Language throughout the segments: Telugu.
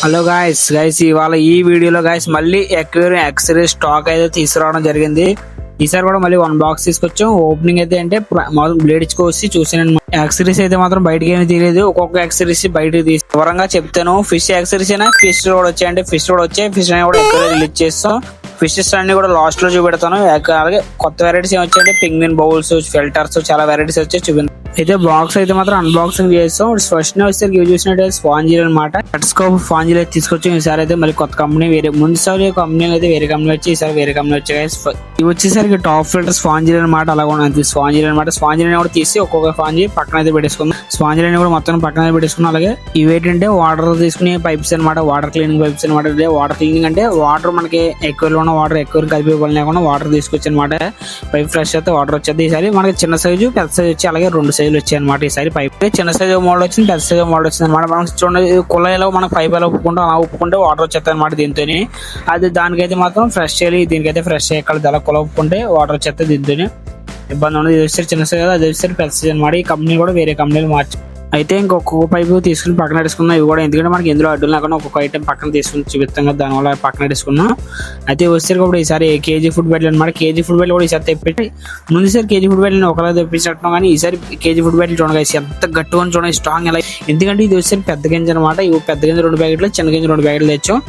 హలో గైస్ ఇవాళ ఈ వీడియోలో గైస్ మళ్ళీ ఎక్వేరియం యాక్సెసరీస్ స్టాక్ అయితే తీసుకురావడం జరిగింది. ఈసారి కూడా మళ్ళీ 1 బాక్స్ తీసుకొచ్చాం. ఓపెనింగ్ అయితే అంటే బ్లేడ్ ఇచ్చుకొచ్చి చూసాను. యాక్సెసరీస్ అయితే మాత్రం బయటకి ఏమి తీయలేదు. ఒక్కొక్క యాక్సెసరీస్ బయటకి తీసి వివరంగా చెప్తాను. ఫిష్ యాక్సెసరీస్ అయినా ఫిష్ కూడా వచ్చాయంటే ఫిష్ కూడా వచ్చాయి. ఫిష్ అని కూడా ఎక్కువ రిలీజ్ చేస్తాం. ఫిషెస్ అన్ని కూడా లాస్ట్ లో చూపెడతాను. అలాగే కొత్త వెరైటీస్ ఏమి వచ్చాయంటే పింగ్విన్ బౌల్స్, ఫిల్టర్స్ చాలా వెరైటీస్ వచ్చాయి చూపించాను. అయితే బాక్స్ అయితే మాత్రం అన్బాక్సింగ్ చేస్తాం. ఫస్ట్ వచ్చేసరికి ఇవి చూసినట్టు స్పాంజిల్ అనమాట. టెట్స్కోప్ స్పాంజిల్ అయితే తీసుకొచ్చాం. ఈసారి అయితే మళ్ళీ కొత్త కంపెనీ వేరే ముందుసారి కంపెనీలు అయితే వేరే కంపెనీ వచ్చి ఈసారి వేరే కంపెనీ వచ్చాయి. ఇవి వచ్చేసరికి టాప్ ఫిల్టర్ స్పాంజిల్ అనమాట. అలా కూడా స్పాంజిల్ అనమాట. స్పాంజిల్ కూడా తీసి ఒక్కొక్క స్పాంజి పక్కన అయితే పెట్టేసుకుందాం. స్పాంజిల్ కూడా మొత్తం పక్కన అయితే పెట్టేసుకున్నాం. అలాగే ఇవి ఏంటంటే వాటర్ తీసుకునే పైప్స్ అనమాట. వాటర్ క్లీనింగ్ పైప్స్ అనమాట. వాటర్ క్లీనింగ్ అంటే వాటర్ మనకి ఎక్కువలో ఉన్న వాటర్ ఎక్కువ కలిపి లేకుండా వాటర్ తీసుకొచ్చి అనమాట. పైప్ ఫ్రెష్ అయితే వాటర్ వచ్చేది. ఈసారి మనకి చిన్న సైజు పెద్ద సైజు వచ్చి అలాగే 2 సైజులు వచ్చాయి అనమాట. ఈసారి పైప్ చిన్న సైజు మోడల్ వచ్చింది, పెద్ద సైజు మోడల్ వచ్చింది అనమాట. మనం చూడండి కుళాయిలో మనకు పైప్ ఎలా ఒప్పుకుంటాం అలా ఒప్పుకుంటే వాటర్ వచ్చేస్తాయి అనమాట. దీంతో అది దానికైతే మాత్రం ఫ్రెష్ చేయాలి. దీనికైతే ఫ్రెష్ చేయగలదు. అలా కుల ఒప్పుకుంటే వాటర్ వచ్చేస్తే దీంతో ఇబ్బంది ఉండదు. ఇది వచ్చేసరి చిన్న సైజు, అది వచ్చేసరి పెద్ద సైజు అనమాట. ఈ కంపెనీ కూడా వేరే కంపెనీలు మార్చి అయితే ఇంకొక పైపు తీసుకుని పక్కన పెట్టేసుకున్నాం. ఇవి కూడా ఎందుకంటే మనకి ఎందులో అడ్డు లేకుండా ఒక్కొక్క ఐటమ్ పక్కన తీసుకుని చూపిస్తాం కదా, దానివల్ల పక్కన పెట్టేసుకున్నాం. అయితే వచ్చేసరికి కూడా ఈసారి కేజీ ఫుడ్ బ్యాటిల్ అనమాట. కేజీ ఫుడ్ బ్యాటిల్ కూడా ఈసారి తెప్పెట్టి ముందుసారి కేజీ ఫుడ్ బ్యాటిల్ ఒకలా తెప్పించడం, కానీ ఈసారి కేజీ ఫుడ్ బ్యాటిల్ చూడండి ఎంత గట్టిగా చూడండి, స్ట్రాంగ్ ఎలా. ఎందుకంటే ఇది వచ్చేసరికి పెద్ద గింజ అనమాట. ఇవి పెద్ద గింజ 2 ప్యాకెట్లు, చిన్న గింజ 2 ప్యాకెట్లు తెచ్చాం.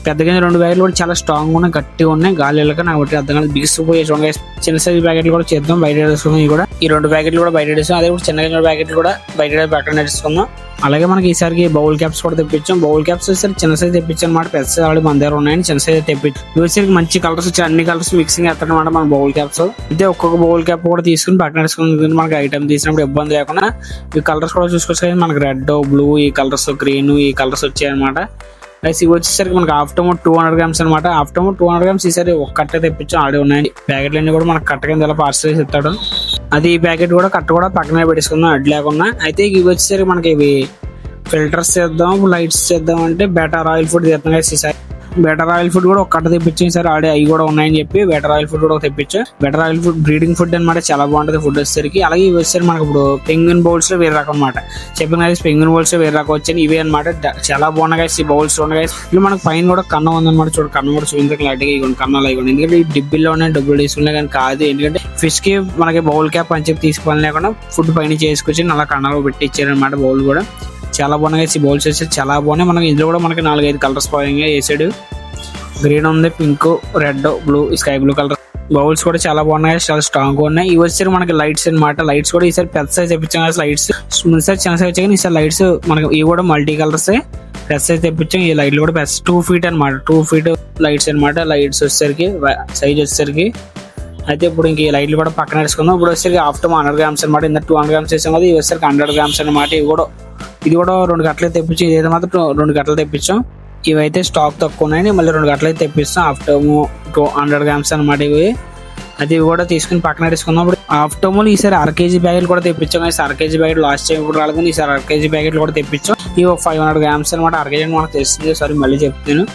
పెద్ద గింజ 2 ప్యాకెట్లు కూడా చాలా స్ట్రాంగ్ ఉన్నాయి, గట్టిగా ఉన్నాయి. గాలి వెళ్ళక నాకు అర్థం కాదు, బిగిసిపోయే చూడండి. చిన్న సైజు ప్యాకెట్లు కూడా చేద్దాం, బయట వేసుకుందాం. ఇవి కూడా ఈ 2 ప్యాకెట్లు కూడా బయట వేసాం. అదే కూడా చిన్న గింజ ప్యాకెట్లు కూడా బయట పక్కన వేసుకుందాం. అలాగే మనకి ఈసారికి బౌల్ క్యాప్స్ కూడా తెప్పించాం. బౌల్ క్యాప్స్ వచ్చేసరికి చిన్న సైజ్ తెప్పించాం అనమాట. పెద్ద సైజ్ ఆల్రెడీ మన దగ్గర ఉన్నాయని చిన్న సైజ్ తెప్పించాం. వచ్చేసరికి మంచి కలర్స్ వచ్చి అన్ని కలర్స్ మిక్సింగ్ వేస్తాం అనమాట మన బౌల్ క్యాప్స్. అయితే ఒక్కొక్క బౌల్ క్యాప్ కూడా తీసుకుని పక్కన వేసుకుని మనకి ఐటమ్ తీసినప్పుడు ఇబ్బంది లేకుండా ఈ కలర్స్ కూడా చూసుకోవచ్చు. మనకి రెడ్, బ్లూ, ఈ కలర్స్, గ్రీన్, ఈ కలర్స్ వచ్చాయి అనమాట. ఇవి వచ్చేసరికి మనకి ఆఫ్టర్మో 200 గ్రామ్స్ అనమాట. ఆఫ్టర్మో 200 గ్రామ్స్ ఈసారి ఒక కట్ట తెప్పించాం. ఆడే ఉన్నాయండి ప్యాకెట్లు అన్ని కూడా మనకు కట్ట కింద ఇలా పార్సల్ చేసి ఇస్తాడు. అది ఈ ప్యాకెట్ కూడా కట్ట కూడా పక్కనే పెట్టేసుకుందాం అడ్డు లేకుండా. అయితే ఇవి వచ్చేసరికి మనకి ఇవి ఫిల్టర్స్ చేద్దాం, లైట్స్ చేద్దాం అంటే బెటర్ ఆయిల్ ఫుడ్ చేద్దాం కదా. ఈసారి బెటర్ ఆయిల్ ఫుడ్ కూడా ఒక కట్ట తెప్పించాం. ఈసారి ఆడే అవి కూడా ఉన్నాయని చెప్పి బెటర్ ఆయిల్ ఫుడ్ కూడా తెప్పించాం. Better oil food breeding food అనమాట, చాలా బాగుంటుంది ఫుడ్ వచ్చేసరికి. అలాగే ఇవి వచ్చేసరికి మనకి ఇప్పుడు పెంగ్విన్ బౌల్స్ లో వేరే రకం అనమాట. చెప్పిన కదా పెంగ్విన్ బౌల్స్ లో వేరే రకం వచ్చాయి. ఇవే అనమాట చాలా బాగున్నాయి. ఈ బౌల్స్ ఉన్నాయి. ఇవి మనకు పైన కూడా కన్నం ఉందన్నమాట. చూడ కన్నం కూడా చూపించక లైట్గా ఇవ్వండి, కన్నాలు ఇవ్వండి. ఎందుకంటే ఈ డిబ్బిల్లో ఉన్నాయి, డబ్బులు తీసుకున్నా కానీ కాదు. ఎందుకంటే ఫిష్ కి మనకి బౌల్ క్యాప్ అని చెప్పి తీసుకోవాలి లేకుండా ఫుడ్ పైన చేసుకొచ్చి అలా కన్నాలో పెట్టి ఇచ్చారనమాట. బౌల్ కూడా చాలా బాగున్నాయి. ఈ బౌల్స్ వచ్చి చాలా బాగున్నాయి. మనకి ఇందులో కూడా మనకి 4-5 కలర్స్ పోయంగా వేసాడు. గ్రీన్ ఉంది, pink, red, blue, sky blue colour. Bowls కూడా చాలా బాగున్నాయి, చాలా స్ట్రాంగ్ ఉన్నాయి. ఇవి వచ్చేసరికి మనకి లైట్స్ అనమాట. లైట్స్ కూడా ఈసారి పెద్ద సైజ్ తెప్పించాం కదా. లైట్స్ ముందుసారి చిన్న సైజ్ వచ్చాయి, ఈసారి లైట్స్ మనకి ఇవి కూడా మల్టీ కలర్స్ పెద్ద సైజ్ తెప్పించాం. ఈ లైట్లు కూడా పెద్ద 2 ఫీట్ అనమాట. 2 ఫీట్ లైట్స్ అనమాట. లైట్స్ వచ్చేసరికి సైజ్ వచ్చేసరికి అయితే ఇప్పుడు ఇంక ఈ లైట్లు కూడా పక్కన వేసుకుందాం. ఇప్పుడు వచ్చేసరికి ఆఫ్టర్ 100 గ్రామ్స్ అనమాట. ఇంత 200 గ్రామ్స్ వేసాం కదా. ఇవి వచ్చేసరికి 100 గ్రామ్స్ అనమాట. ఇది కూడా 2 గంటలు తెప్పించాం. ఇదైతే మాత్రం 2 గంటలు తెప్పించాం. ఇవైతే స్టాక్ తక్కువ ఉన్నాయి, మళ్ళీ 2 గంటలు అయితే తెప్పిస్తాం. ఆఫ్టర్ 200 గ్రామ్స్ అనమాట ఇవి. అది కూడా తీసుకుని పక్కన తీసుకుందాం. ఇప్పుడు ఆఫ్టర్మోల్ ఈసారి 1/2 కేజీ ప్యాకెట్లు కూడా తెప్పించాం. 1/2 కేజీ ప్యాకెట్ లాస్ట్ టైం ఇప్పుడు రాలేదు, ఈసారి 1/2 కేజీ ప్యాకెట్లు కూడా తెప్పించాం. ఇవి 500 గ్రామ్స్ అనమాట. 1/2 కేజీ మనకు తెలుస్తుంది. సారీ మళ్ళీ చెప్తాను.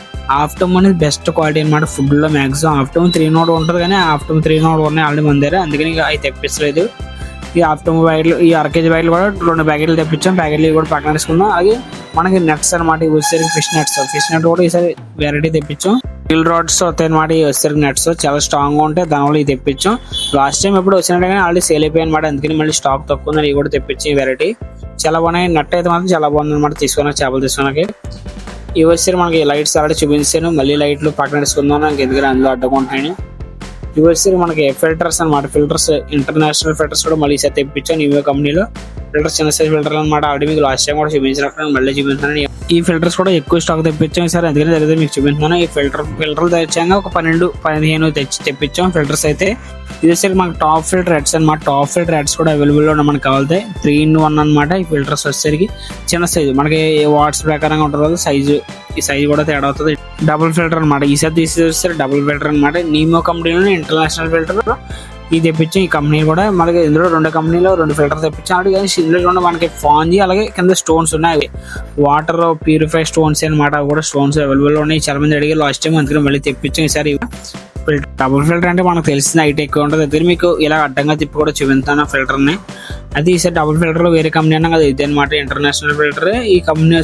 ఆఫ్టర్మోల్ అనేది బెస్ట్ క్వాలిటీ అనమాట ఫుడ్ లో. మాక్సిమం ఆఫ్టర్మోల్ 3 నోట్ ఉంటుంది, కానీ ఆఫ్టర్మోల్ 3 నోట్ ఉన్నాయి ఆల్రెడీ మన దగ్గర, అందుకని అవి తెప్పించలేదు. ఈ ఆఫ్టర్మోల్ ప్యాకెట్లు, ఈ 1/2 కేజీ ప్యాకెట్లు కూడా 2 ప్యాకెట్లు తెప్పించాం. ప్యాకెట్లు కూడా పక్కన తీసుకుందాం. అలాగే మనకి నెట్స్ అనమాట. ఇవి వచ్చేసరికి ఫిష్ నెట్ కూడా ఈసారి వెరైటీ తెప్పించాం. స్టీల్ రాడ్స్ వస్తాయి అనమాట. ఈ వచ్చేసరికి నెట్స్ చాలా స్ట్రాంగ్ గా ఉంటాయి, దానివల్ల ఇది తెప్పించాం. లాస్ట్ టైం ఎప్పుడు వచ్చినట్టు కానీ ఆల్రెడీ సేల్ అయిపోయాయి అనమాట, అందుకని మళ్ళీ స్టాక్ తక్కువ ఉంది. ఇవి కూడా తెప్పించి వెరైటీ చాలా బాగున్నాయి. నట్ అయితే మాత్రం చాలా బాగుంది అనమాట. తీసుకున్నా చేపలు తీసుకున్నాకి. ఇవి వచ్చేసరికి మనకి లైట్స్ ఆల్రెడీ చూపించాను. మళ్ళీ లైట్లు పక్కన తీసుకుందాం, ఎందుకంటే అందులో అడ్డుకుంటాయని. ఇవి వచ్చేసరికి మనకి ఫిల్టర్స్ అనమాట. ఫిల్టర్స్ ఇంటర్నేషనల్ ఫిల్టర్స్ కూడా మళ్ళీ ఈసారి తెప్పించాను. ఇవే కంపెనీలో ఫిల్టర్స్ చిన్న సైజ్ ఫిల్టర్ అనమాట. ఆల్రెడీ మీకు లాస్ట్ టైం కూడా చూపించినప్పుడు మళ్ళీ చూపించాను. ఈ ఫిల్టర్స్ కూడా ఎక్కువ స్టాక్ తెప్పించాం సార్, అందుకని జరిగితే మీకు చూపించాను. ఈ ఫిల్టర్లు తెచ్చాక ఒక 12-15 తెప్పించాం ఫిల్టర్స్ అయితే. ఇది వచ్చేసరికి మనకి టాప్ ఫిల్టర్ హెడ్స్ అనమాట. టాప్ ఫిల్టర్ హెడ్స్ కూడా అవైలబుల్ లో మనకు కావాలి. 3-in-1 అనమాట. ఈ ఫిల్టర్స్ వచ్చేసరికి చిన్న సైజు మనకి వాట్స్ ప్రకారంగా ఉంటుంది కదా సైజు. ఈ సైజు కూడా తేడా అవుతుంది. డబుల్ ఫిల్టర్ అనమాట. ఈసారి తీసేస్తారు డబుల్ ఫిల్టర్ అనమాట. నీమో కంపెనీలో ఇంటర్నేషనల్ ఫిల్టర్ ఇది తెప్పించాం. ఈ కంపెనీ కూడా మనకి ఇందులో 2 కంపెనీలో 2 ఫిల్టర్ తెప్పించాం. అది కానీ ఇందులో కూడా మనకి ఫాంజీ అలాగే కింద స్టోన్స్ ఉన్నాయి. వాటర్ ప్యూరిఫై స్టోన్స్ అనమాట. అవి కూడా స్టోన్స్ అవైలబుల్ ఉన్నాయి. చాలా మంది అడిగి లాస్ట్ టైం అందుకని మళ్ళీ తెప్పించాం. ఈసారి డబుల్ ఫిల్టర్ అంటే మనకు తెలిసిన హైట్ ఎక్కువ ఉంటుంది. దగ్గర మీకు ఇలా అడ్డంగా తిప్పి కూడా చూపిస్తాను ఫిల్టర్ని. అది ఈసారి డబుల్ ఫిల్టర్ లో వేరే కంపెనీ అన్నా కదా, ఇది అనమాట ఇంటర్నేషనల్ ఫిల్టర్. ఈ కంపెనీ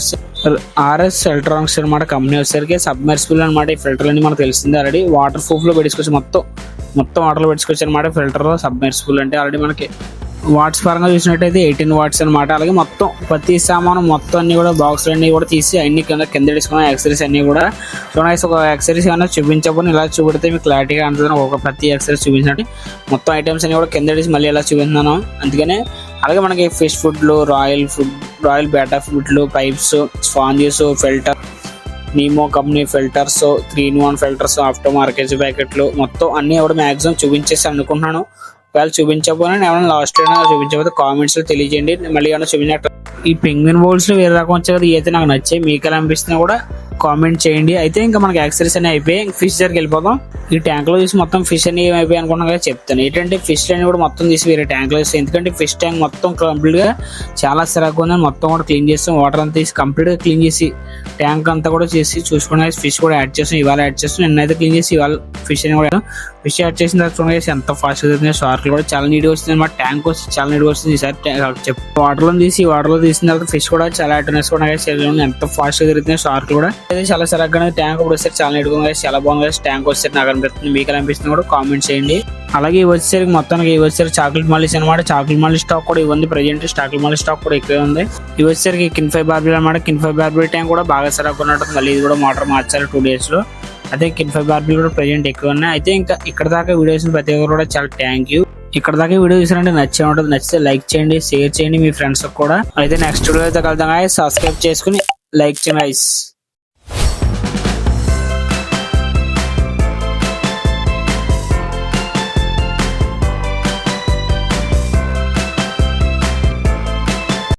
ఆర్ఎస్ ఎలక్ట్రానిక్స్ అనమాట. కంపెనీ వచ్చేసరికి సబ్మెర్సిబుల్ అనమాట. ఈ ఫిల్టర్ అని మనకు తెలిసింది ఆల్రెడీ. వాటర్ ప్రూఫ్ లో పెట్టుకోవచ్చు, మొత్తం వాటర్ లో పెట్టుకోవచ్చు అనమాట. ఫిల్టర్ సబ్మెర్సిబుల్ అంటే ఆల్రెడీ మనకి వాట్స్ పరంగా చూసినట్టయితే 18 వాట్స్ అనమాట. అలాగే మొత్తం ప్రతి సామాను మొత్తం అన్ని కూడా బాక్స్ అన్ని కూడా తీసి అన్ని కింద తీసుకున్న యాక్సరీస్ అన్ని కూడా చూడండి. ఒక యాక్సరీస్ ఏమైనా చూపించకపోతే ఇలా చూపెడితే మీకు క్లారిటీగా ఉంటుంది. ఒక ప్రతి యాక్సరీస్ చూపించినట్టు మొత్తం ఐటమ్స్ అన్ని కూడా కింద తీసి మళ్ళీ ఎలా చూపిస్తున్నాను. అందుకనే అలాగే మనకి ఫిష్ ఫుడ్లు, రాయల్ బేటా ఫుడ్లు, pipes, sponges, filter, Nemo company filters, 3-in-1 filters, after market ప్యాకెట్లు మొత్తం అన్ని కూడా మ్యాక్సిమం చూపించేసి అనుకుంటున్నాను. ఒకవేళ చూపించకపోయినా ఏమైనా లాస్ట్ అయినా చూపించకపోతే కామెంట్స్ లో తెలియజేయండి. మళ్ళీ ఏమైనా చూపించినట్టు ఈ పెంగ్విన్ బౌల్స్ లో వేరే రకం వచ్చాయి కదా, అయితే నాకు నచ్చాయి. మీకు ఎలా అనిపిస్తున్నా కూడా కామెంట్ చేయండి. అయితే ఇంకా మనకి యాక్సరీస్ అన్ని అయిపోయి ఫిష్ దగ్గరికి వెళ్ళిపోదాం. ఈ ట్యాంక్ లో చూసి మొత్తం ఫిష్ అన్ని ఏమైపోయి అనుకున్నా కదా చెప్తాను. ఏంటంటే ఫిష్ అని కూడా మొత్తం తీసి వేరే ట్యాంక్ లో వేస్తాం. ఎందుకంటే ఫిష్ ట్యాంక్ మొత్తం కంప్లీట్ గా చాలా సిరాకు ఉందని మొత్తం కూడా క్లీన్ చేస్తాం. వాటర్ అంతా తీసి కంప్లీట్ గా క్లీన్ చేసి ట్యాంక్ అంతా కూడా చేసి చూసుకునే ఫిష్ కూడా యాడ్ చేస్తాం. ఇవాళ యాడ్ చేస్తాం. నిన్నైతే క్లీన్ చేసి ఇవాళ ఫిష్ అని కూడా ఫిష్ యాడ్ చేసిన తర్వాత చూడండి ఎంత ఫాస్ట్ గా షార్క్లు కూడా చాలా నీట్గా వస్తుంది అనమాట. ట్యాంక్ వచ్చి చాలా నీట్గా వస్తుంది. ఈసారి వాటర్ లో తీసిన తర్వాత ఫిష్ కూడా చాలా అటెండెన్స్ కూడా ఎంత ఫాస్ట్ గా తిరుగుతున్నాయి షార్క్లు కూడా. చాలా సరగ్గా ట్యాంక్ ఇప్పుడు వస్తే చాలా నీట్గా ఉంది, చాలా బాగుంది. ట్యాంక్ వస్తే నాకు అనిపిస్తుంది, మీకు అనిపిస్తుంది కూడా కామెంట్ చేయండి. అలాగే ఇవి వచ్చేసరికి మొత్తానికి ఇవి వచ్చేసరికి చాక్లెట్ మాలిస్ అనమాట. చాక్లెట్ మాలిస్ స్టాక్ కూడా ఇవ్వండి. ప్రెజెంట్ చాక్లెట్ మాలిస్ స్టాక్ కూడా ఎక్కువే ఉంది. ఇవి వచ్చేసరికి కిన్ఫై బార్బిల్ అనమాట. కిన్ఫై బార్బిల్ ట్యాంక్ కూడా బాగా సరగ్గా ఉన్నట్టు. మళ్ళీ ఇది కూడా మోటార్ మార్చారు 2 days లో. అదే కిన్ఫై బార్బిల్ కూడా ప్రెజెంట్ ఎక్కువ ఉన్నాయి. అయితే ఇంకా ఇక్కడ దాకా వీడియోస్ ప్రతి ఒక్కరు కూడా చాలా థ్యాంక్ యూ. ఇక్కడ దాకా వీడియో చూసారంటే నచ్చే ఉంటుంది. నచ్చితే లైక్ చేయండి, షేర్ చేయండి మీ ఫ్రెండ్స్ కూడా. అయితే నెక్స్ట్ వీడియో అయితే కలుద్దాం. సబ్స్క్రైబ్ చేసుకుని లైక్ చేయండి.